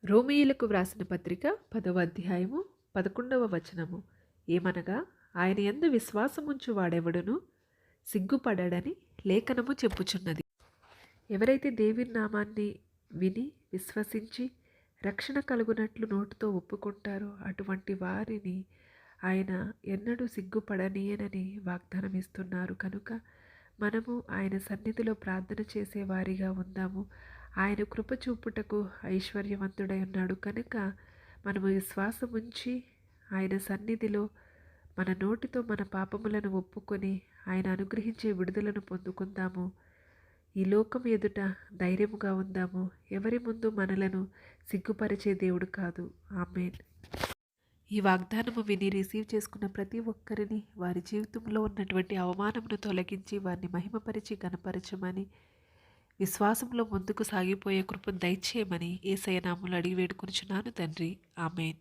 రోమీయులకు వ్రాసిన పత్రిక 10వ అధ్యాయము 11వ వచనము. ఏమనగా ఆయన యందు విశ్వాసముంచు వాడెవడును సిగ్గుపడడని లేఖనము చెప్పుచున్నది. ఎవరైతే దేవుని నామాన్ని విని విశ్వసించి రక్షణ కలుగునట్లు నోటితో ఒప్పుకుంటారో అటువంటి వారిని ఆయన ఎన్నడూ సిగ్గుపడనీయనని వాగ్దానం ఇస్తున్నారు. కనుక మనము ఆయన సన్నిధిలో ప్రార్థన చేసే వారిగా ఉందాము. ఆయన కృప చూపుటకు ఐశ్వర్యవంతుడై ఉన్నాడు కనుక మనము విశ్వాసం ఉంచి ఆయన సన్నిధిలో మన నోటితో మన పాపములను ఒప్పుకొని ఆయన అనుగ్రహించే విడుదలను పొందుకుందాము. ఈ లోకం ఎదుట ధైర్యముగా ఉందాము. ఎవరి ముందు మనలను సిగ్గుపరిచే దేవుడు కాదు. ఆమేన్. ఈ వాగ్దానము విని రిసీవ్ చేసుకున్న ప్రతి ఒక్కరిని వారి జీవితంలో ఉన్నటువంటి అవమానమును తొలగించి వారిని మహిమపరిచి గణపరచమని, విశ్వాసంలో ముందుకు సాగిపోయే కృపను దయచేయమని యేసయ్య నామములో అడిగి వేడుకొనుచున్నాను తండ్రి. ఆమేన్.